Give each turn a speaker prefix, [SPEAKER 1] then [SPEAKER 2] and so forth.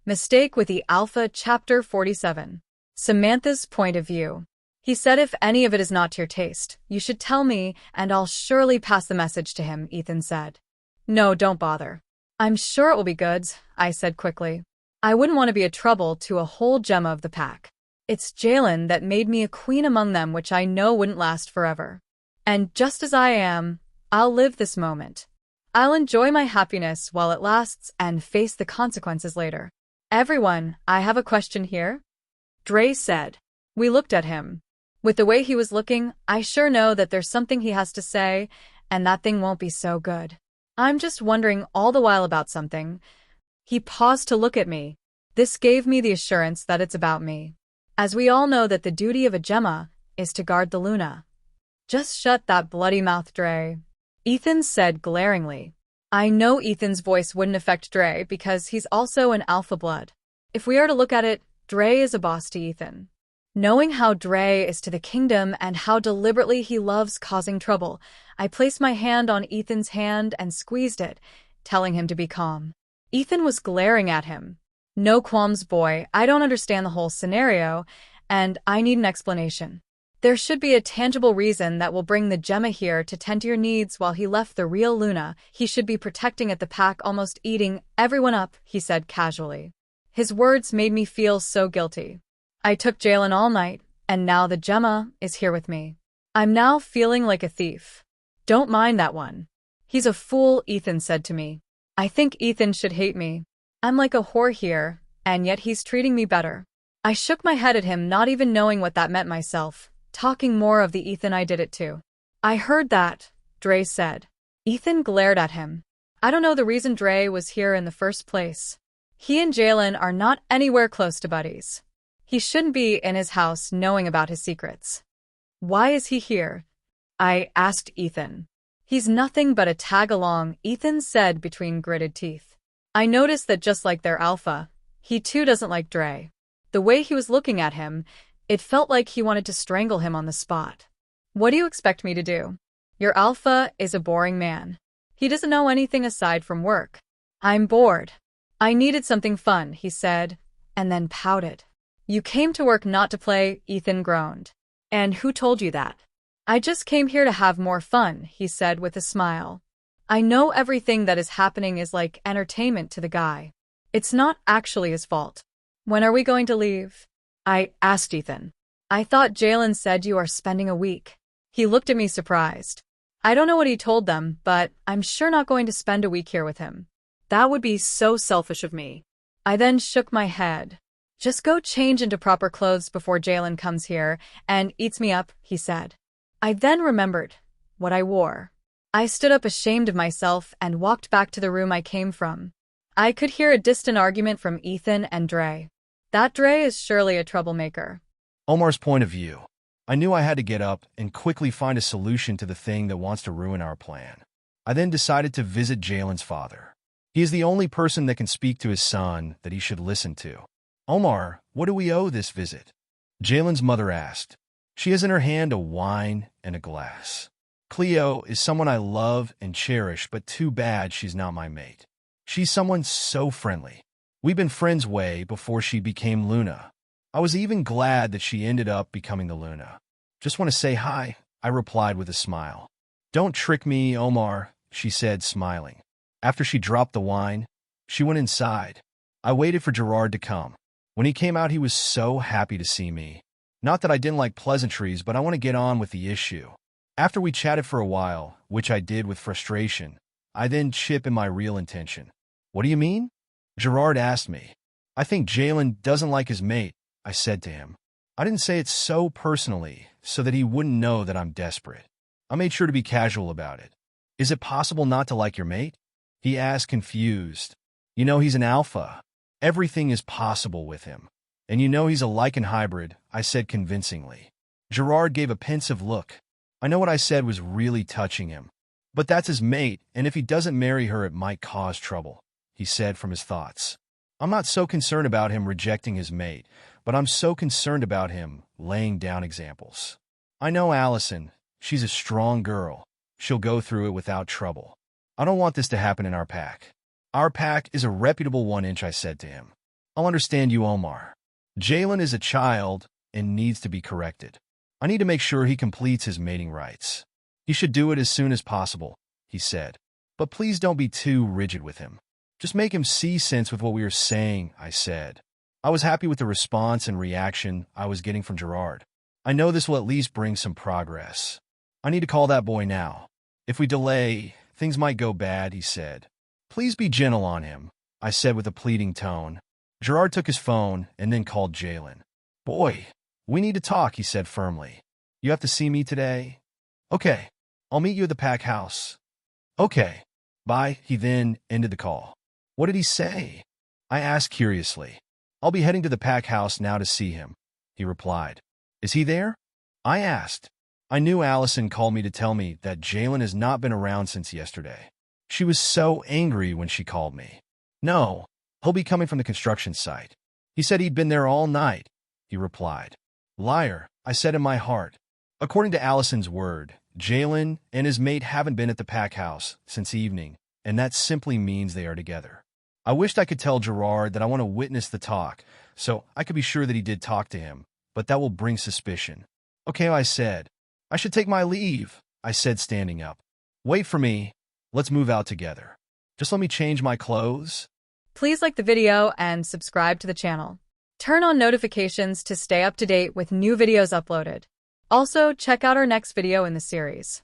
[SPEAKER 1] Mistake with the Alpha, Chapter 47. Samantha's point of view. He said if any of it is not to your taste, you should tell me, and I'll surely pass the message to him, Ethan said. No, don't bother. I'm sure it will be good, I said quickly. I wouldn't want to be a trouble to a whole Gemma of the pack. It's Jalen that made me a queen among them, which I know wouldn't last forever. And just as I am, I'll live this moment. I'll enjoy my happiness while it lasts and face the consequences later. Everyone, I have a question here, Dre said. We looked at him. With the way he was looking, I sure know that there's something he has to say, and that thing won't be so good. I'm just wondering all the while about something. He paused to look at me. This gave me the assurance that it's about me. As we all know that the duty of a Gemma is to guard the Luna. Just shut that bloody mouth, Dre, Ethan said glaringly. I know Ethan's voice wouldn't affect Dre because he's also an alpha blood. If we are to look at it, Dre is a boss to Ethan. Knowing how Dre is to the kingdom and how deliberately he loves causing trouble, I placed my hand on Ethan's hand and squeezed it, telling him to be calm. Ethan was glaring at him. No qualms, boy, I don't understand the whole scenario, and I need an explanation. There should be a tangible reason that will bring the Gemma here to tend to your needs while he left the real Luna. He should be protecting at the pack, almost eating everyone up, he said casually. His words made me feel so guilty. I took Jalen all night, and now the Gemma is here with me. I'm now feeling like a thief. Don't mind that one. He's a fool, Ethan said to me. I think Ethan should hate me. I'm like a whore here, and yet he's treating me better. I shook my head at him, not even knowing what that meant myself. Talking more of the Ethan I did it to. I heard that, Dre said. Ethan glared at him. I don't know the reason Dre was here in the first place. He and Jalen are not anywhere close to buddies. He shouldn't be in his house knowing about his secrets. Why is he here? I asked Ethan. He's nothing but a tag-along, Ethan said between gritted teeth. I noticed that just like their alpha, he too doesn't like Dre. The way he was looking at him, it felt like he wanted to strangle him on the spot. What do you expect me to do? Your alpha is a boring man. He doesn't know anything aside from work. I'm bored. I needed something fun, he said, and then pouted. You came to work not to play, Ethan groaned. And who told you that? I just came here to have more fun, he said with a smile. I know everything that is happening is like entertainment to the guy. It's not actually his fault. When are we going to leave? I asked Ethan. I thought Jalen said you are spending a week. He looked at me surprised. I don't know what he told them, but I'm sure not going to spend a week here with him. That would be so selfish of me. I then shook my head. Just go change into proper clothes before Jalen comes here and eats me up, he said. I then remembered what I wore. I stood up ashamed of myself and walked back to the room I came from. I could hear a distant argument from Ethan and Dre. That Dre is surely a troublemaker.
[SPEAKER 2] Omar's point of view. I knew I had to get up and quickly find a solution to the thing that wants to ruin our plan. I then decided to visit Jalen's father. He is the only person that can speak to his son that he should listen to. Omar, what do we owe this visit? Jalen's mother asked. She has in her hand a wine and a glass. Cleo is someone I love and cherish, but too bad she's not my mate. She's someone so friendly. We've been friends way before she became Luna. I was even glad that she ended up becoming the Luna. Just want to say hi, I replied with a smile. Don't trick me, Omar, she said, smiling. After she dropped the wine, she went inside. I waited for Gerard to come. When he came out, he was so happy to see me. Not that I didn't like pleasantries, but I want to get on with the issue. After we chatted for a while, which I did with frustration, I then chip in my real intention. What do you mean? Gerard asked me. I think Jalen doesn't like his mate, I said to him. I didn't say it so personally, so that he wouldn't know that I'm desperate. I made sure to be casual about it. Is it possible not to like your mate? He asked, confused. You know he's an alpha. Everything is possible with him. And you know he's a Lycan hybrid, I said convincingly. Gerard gave a pensive look. I know what I said was really touching him. But that's his mate, and if he doesn't marry her, it might cause trouble, he said from his thoughts. I'm not so concerned about him rejecting his mate, but I'm so concerned about him laying down examples. I know Allison. She's a strong girl. She'll go through it without trouble. I don't want this to happen in our pack. Our pack is a reputable 1 inch, I said to him. I'll understand you, Omar. Jalen is a child and needs to be corrected. I need to make sure he completes his mating rites. He should do it as soon as possible, he said. But please don't be too rigid with him. Just make him see sense with what we are saying, I said. I was happy with the response and reaction I was getting from Gerard. I know this will at least bring some progress. I need to call that boy now. If we delay, things might go bad, he said. Please be gentle on him, I said with a pleading tone. Gerard took his phone and then called Jalen. Boy, we need to talk, he said firmly. You have to see me today? Okay, I'll meet you at the pack house. Okay, bye. He then ended the call. What did he say? I asked curiously. I'll be heading to the pack house now to see him, he replied. Is he there? I asked. I knew Allison called me to tell me that Jalen has not been around since yesterday. She was so angry when she called me. No, he'll be coming from the construction site. He said he'd been there all night, he replied. Liar, I said in my heart. According to Allison's word, Jalen and his mate haven't been at the pack house since evening, and that simply means they are together. I wished I could tell Gerard that I want to witness the talk, so I could be sure that he did talk to him, but that will bring suspicion. Okay, I said. I should take my leave, I said standing up. Wait for me. Let's move out together. Just let me change my clothes.
[SPEAKER 1] Please like the video and subscribe to the channel. Turn on notifications to stay up to date with new videos uploaded. Also, check out our next video in the series.